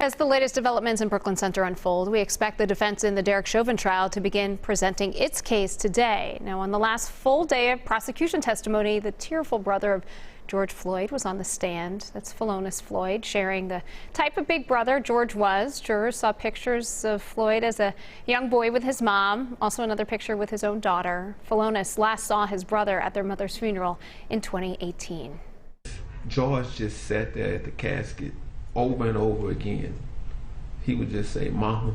As the latest developments in Brooklyn Center unfold, we expect the defense in the Derek Chauvin trial to begin presenting its case today. Now, on the last full day of prosecution testimony, the tearful brother of George Floyd was on the stand. That's Philonise Floyd, sharing the type of big brother George was. Jurors saw pictures of Floyd as a young boy with his mom, also another picture with his own daughter. Philonise last saw his brother at their mother's funeral in 2018. George just sat there at the casket over and over again. He would just say, "Mama,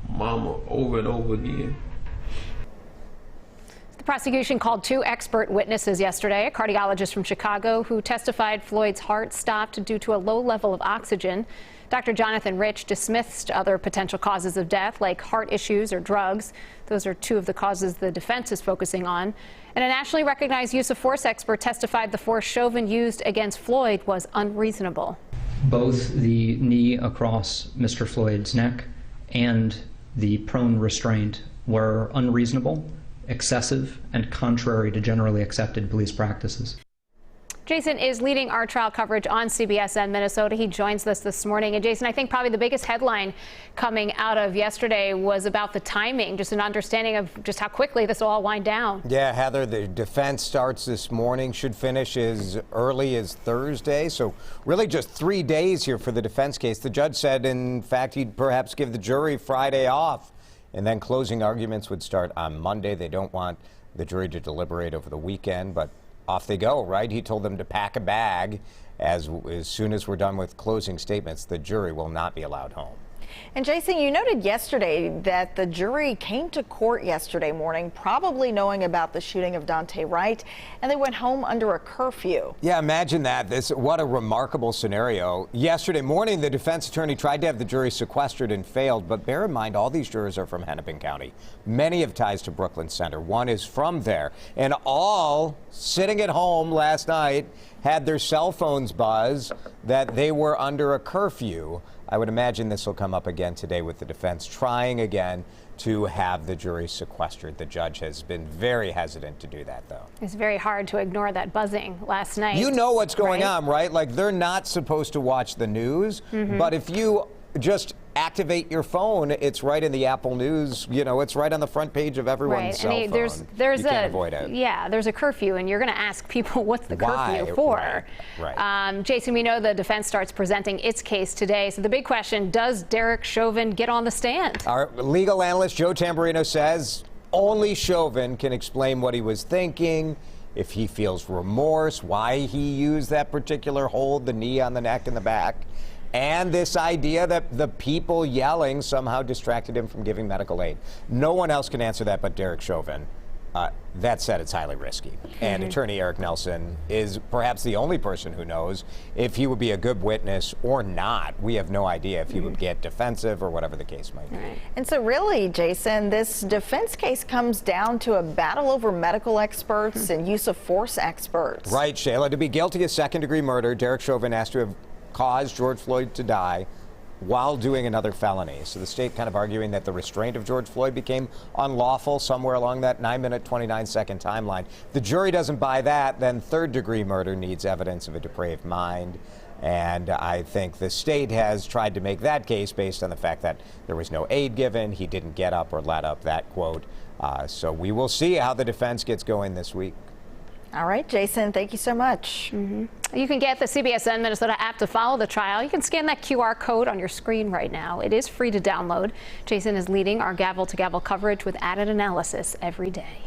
Mama," over and over again. The prosecution called two expert witnesses yesterday, a cardiologist from Chicago who testified Floyd's heart stopped due to a low level of oxygen. Dr. Jonathan Rich dismissed other potential causes of death like heart issues or drugs. Those are two of the causes the defense is focusing on. And a nationally recognized use of force expert testified the force Chauvin used against Floyd was unreasonable. Both the knee across Mr. Floyd's neck and the prone restraint were unreasonable, excessive, and contrary to generally accepted police practices. Jason is leading our trial coverage on CBSN Minnesota. He joins us this morning. And Jason, I think probably the biggest headline coming out of yesterday was about the timing, just an understanding of just how quickly this will all wind down. Yeah, Heather, the defense starts this morning, should finish as early as Thursday. So really just 3 days here for the defense case. The judge said, in fact, he'd perhaps give the jury Friday off, and then closing arguments would start on Monday. They don't want the jury to deliberate over the weekend, but off they go, right? He told them to pack a bag. As soon as we're done with closing statements, the jury will not be allowed home. And Jason, you noted yesterday that the jury came to court yesterday morning, probably knowing about the shooting of Daunte Wright, and they went home under a curfew. Yeah, imagine that. What a remarkable scenario. Yesterday morning, the defense attorney tried to have the jury sequestered and failed, but bear in mind, all these jurors are from Hennepin County. Many have ties to Brooklyn Center. One is from there, and all sitting at home last night had their cell phones buzz that they were under a curfew. I would imagine this will come up again today with the defense trying again to have the jury sequestered. The judge has been very hesitant to do that, though. It's very hard to ignore that buzzing last night. You know what's going on, right? Like, they're not supposed to watch the news, but if you just activate your phone, it's right in the Apple News. You know, it's right on the front page of everyone's cell phone. There's you can't avoid it. Yeah, there's a curfew, and you're going to ask people what's the curfew for. Right. Jason, we know the defense starts presenting its case today. So the big question, does Derek Chauvin get on the stand? Our legal analyst, Joe Tamburino, says only Chauvin can explain what he was thinking, if he feels remorse, why he used that particular hold, the knee on the neck and the back. And this idea that the people yelling somehow distracted him from giving medical aid. No one else can answer that but Derek Chauvin. That said, it's highly risky. And attorney Eric Nelson is perhaps the only person who knows if he would be a good witness or not. We have no idea if he would get defensive or whatever the case might be. And so really, Jason, this defense case comes down to a battle over medical experts and use of force experts. Right, Shayla. To be guilty of second-degree murder, Derek Chauvin has to have caused George Floyd to die while doing another felony. So the state kind of arguing that the restraint of George Floyd became unlawful somewhere along that 9-minute, 29-second timeline. The jury doesn't buy that, then third-degree murder needs evidence of a depraved mind. And I think the state has tried to make that case based on the fact that there was no aid given, he didn't get up or let up, that quote. So we will see how the defense gets going this week. All right, Jason, thank you so much. You can get the CBSN Minnesota app to follow the trial. You can scan that QR code on your screen right now. It is free to download. Jason is leading our gavel-to-gavel coverage with added analysis every day.